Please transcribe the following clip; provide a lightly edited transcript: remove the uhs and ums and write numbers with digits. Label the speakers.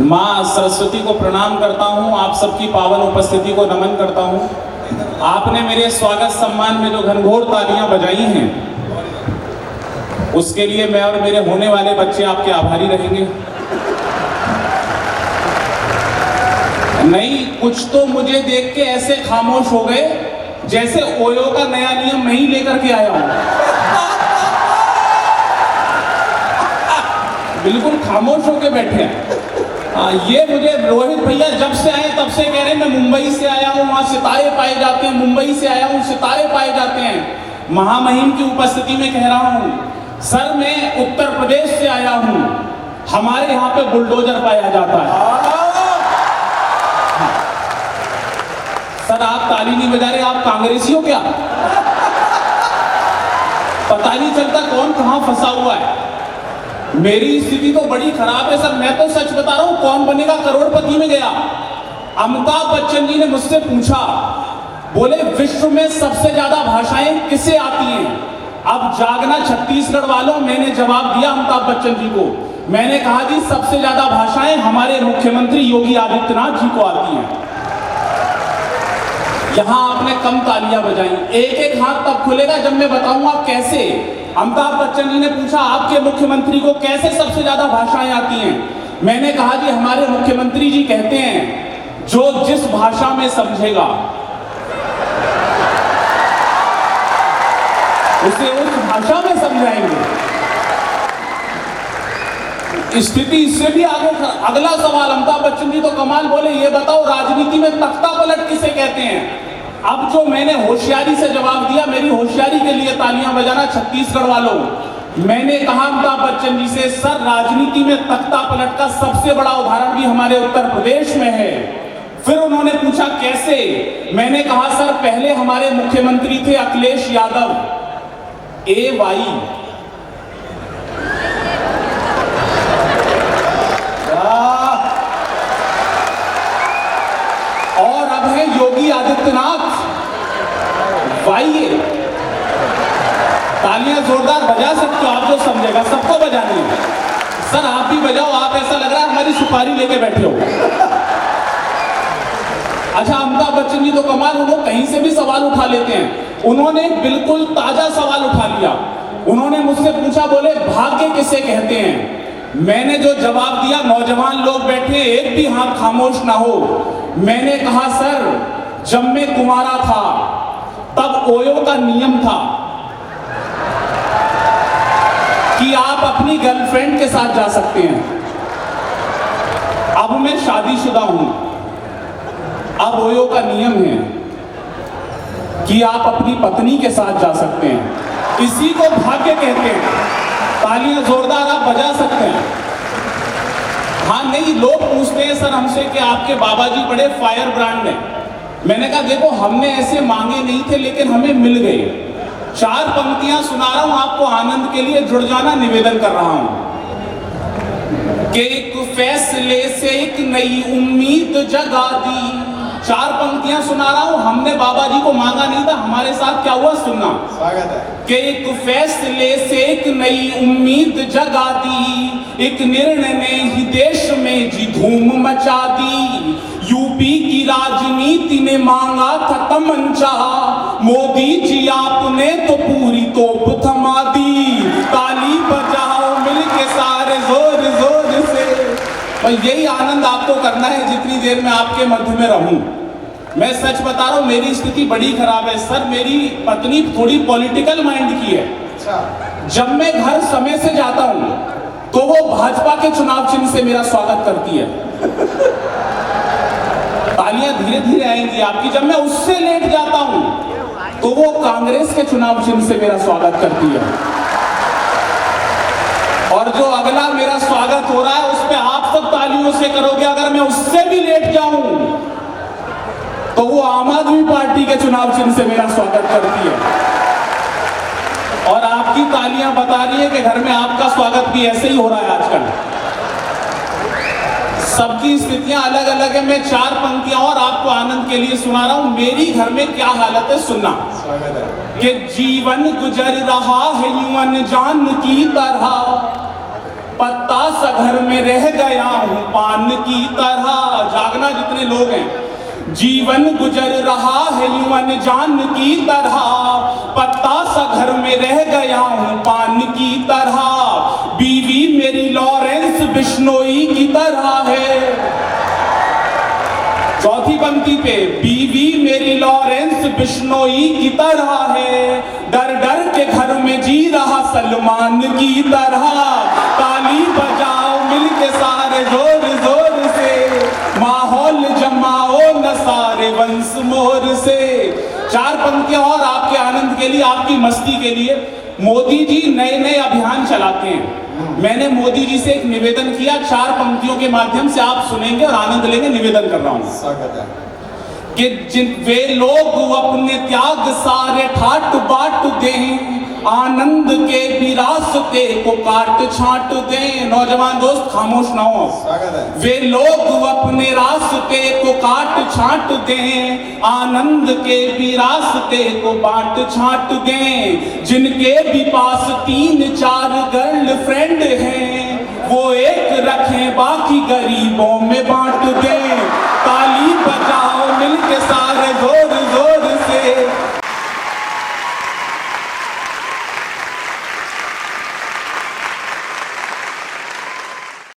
Speaker 1: माँ सरस्वती को प्रणाम करता हूँ, आप सबकी पावन उपस्थिति को नमन करता हूँ। आपने मेरे स्वागत सम्मान में जो घनघोर तालियां बजाई हैं, उसके लिए मैं और मेरे होने वाले बच्चे आपके आभारी रहेंगे। नहीं, कुछ तो मुझे देख के ऐसे खामोश हो गए जैसे ओयो का नया नियम मैं ही लेकर के आया हूं। बिल्कुल खामोश होके बैठे हैं। ये मुझे रोहित भैया जब से आए तब से कह रहे हैं मैं मुंबई से आया हूँ, वहां सितारे पाए जाते हैं, मुंबई से आया हूँ, सितारे पाए जाते हैं। महामहिम की उपस्थिति में कह रहा हूँ, सर मैं उत्तर प्रदेश से आया हूँ, हमारे यहाँ पे बुलडोजर पाया जाता है। सर आप ताली नहीं बजा रहे, आप कांग्रेसी हो क्या? पता नहीं चलता कौन कहां फंसा हुआ है। मेरी स्थिति तो बड़ी खराब है सर, मैं तो सच बता रहा हूं। कौन बनेगा करोड़पति में गया, अमिताभ बच्चन जी ने मुझसे पूछा, बोले विश्व में सबसे ज्यादा भाषाएं किसे आती हैं? अब जागना छत्तीसगढ़ वालों, मैंने जवाब दिया अमिताभ बच्चन जी को। मैंने कहा जी सबसे ज्यादा भाषाएं हमारे मुख्यमंत्री योगी आदित्यनाथ जी को आती हैं। यहां आपने कम तालियां बजाई, एक एक हाथ तब खुलेगा जब मैं बताऊंगा कैसे। अमिताभ बच्चन जी ने पूछा आपके मुख्यमंत्री को कैसे सबसे ज्यादा भाषाएं आती हैं? मैंने कहा जी हमारे मुख्यमंत्री जी कहते हैं जो जिस भाषा में समझेगा उसे उस भाषा में समझाएंगे। स्थिति इससे भी आगे। अगला सवाल, अमिताभ बच्चन जी तो कमाल बोले, ये बताओ राजनीति में तख्ता पलट किसे कहते हैं? अब जो मैंने होशियारी से जवाब दिया, मेरी होशियारी के लिए तालियां बजाना छत्तीसगढ़ वालों। मैंने कहा अमिताभ बच्चन जी से, सर राजनीति में तख्ता पलट का सबसे बड़ा उदाहरण भी हमारे उत्तर प्रदेश में है। फिर उन्होंने पूछा कैसे? मैंने कहा सर पहले हमारे मुख्यमंत्री थे अखिलेश यादव, AY, और अब है योगी आदित्यनाथ, YA। तालियां जोरदार बजा सकते हो आप, जो समझेगा सबको बजानी है। सर आप भी बजाओ, आप ऐसा लग रहा है हमारी सुपारी लेके बैठे हो। अच्छा अमिताभ बच्चन जी तो कमाल, उन्होंने कहीं से भी सवाल उठा लेते हैं। उन्होंने बिल्कुल ताजा सवाल उठा लिया। उन्होंने मुझसे पूछा, बोले भाग्य किसे कहते हैं? मैंने जो जवाब दिया, नौजवान लोग बैठे, एक भी हाथ खामोश ना हो। मैंने कहा सर जब मैं कुंवारा था तब ओयो का नियम था कि आप अपनी गर्लफ्रेंड के साथ जा सकते हैं। अब मैं शादीशुदा हूं, अब ओयो का नियम है कि आप अपनी पत्नी के साथ जा सकते हैं। इसी को भाग्य कहते हैं। तालियां जोरदार आप बजा सकते हैं। हाँ नहीं, लोग पूछते हैं सर हमसे कि आपके बाबा जी बड़े फायर ब्रांड हैं। मैंने कहा देखो हमने ऐसे मांगे नहीं थे लेकिन हमें मिल गए। 4 पंक्तियां सुना रहा हूं आपको, आनंद के लिए जुड़ जाना निवेदन कर रहा हूं कि एक फैसले से एक नई उम्मीद जगा दी। 4 पंक्तियां सुना रहा हूं, हमने बाबा जी को मांगा नहीं था, हमारे साथ क्या हुआ सुनना। स्वागत है। कि एक फैसले से एक नई उम्मीद जगा दी, एक निर्णय ने ही देश में जी धूम मचा दी। यूपी की राजनीति ने मांगा था तमंचा, मोदी जी आपने तो पूरी तोप थमा दी। ताली बजाओ मिलके सारे जोर जोर से। और यही आनंद आपको करना है जितनी देर में आपके मध्य में रहूं। मैं सच बता रहा हूं, मेरी स्थिति बड़ी खराब है सर। मेरी पत्नी थोड़ी पॉलिटिकल माइंड की है। जब मैं घर समय से जाता हूं तो वो भाजपा के चुनाव चिन्ह से मेरा स्वागत करती है। तालियां धीरे धीरे आएंगी आपकी। जब मैं उससे लेट जाता हूं तो वो कांग्रेस के चुनाव चिन्ह से मेरा स्वागत करती है। और जो अगला मेरा स्वागत हो रहा है उस पे आप सब तालियों से करोगे। अगर मैं उससे भी लेट जाऊं तो वो आम आदमी पार्टी के चुनाव चिन्ह से मेरा स्वागत करती है। और आपकी तालियां बता रही है कि घर में आपका स्वागत भी ऐसे ही हो रहा है आजकल। सबकी स्थितियां अलग अलग है। मैं 4 पंक्तियां और आपको आनंद के लिए सुना रहा हूं। मेरी घर में क्या हालत है सुनना। कि जीवन गुजर रहा है यूं अनजान की तरह, पता पत्ता सा घर में रह गया हूँ पान की तरह। जागना जितने लोग हैं, जीवन गुजर रहा है यूं अनजान की तरह। पत्ता सा घर में रह गया हूँ पान की तरह। बीवी मेरी लॉरेंस बिश्नोई की तरह है। चौथी पंक्ति पे, बीवी मेरी लॉरेंस बिश्नोई की तरह है। डर डर के घर में जी रहा सलमान की तरह। ताली बजाओ मिलके सारे जोर जोर से, माहौल जमाओ न सारे वंश मोर से। चार पंक्तियां और आपके आनंद के लिए, आपकी मस्ती के लिए। मोदी जी नए नए अभियान चलाते हैं। मैंने मोदी जी से एक निवेदन किया, चार पंक्तियों के माध्यम से आप सुनेंगे और आनंद लेंगे। निवेदन कर रहा हूं
Speaker 2: स्वागत है
Speaker 1: कि जिन वे लोग अपने त्याग सारे ठाट बाट दें, आनंद के भी रास्ते को काट छाट दें। नौजवान दोस्त खामोश ना हो।
Speaker 2: स्वागत है।
Speaker 1: वे लोग अपने रास्ते को काट छाट दें, आनंद के भी रास्ते को बाट छाट दें। जिनके भी पास 3-4 गर्लफ्रेंड हैं, वो एक रखें बाकी गरीबों में बांट दें। ताली बजा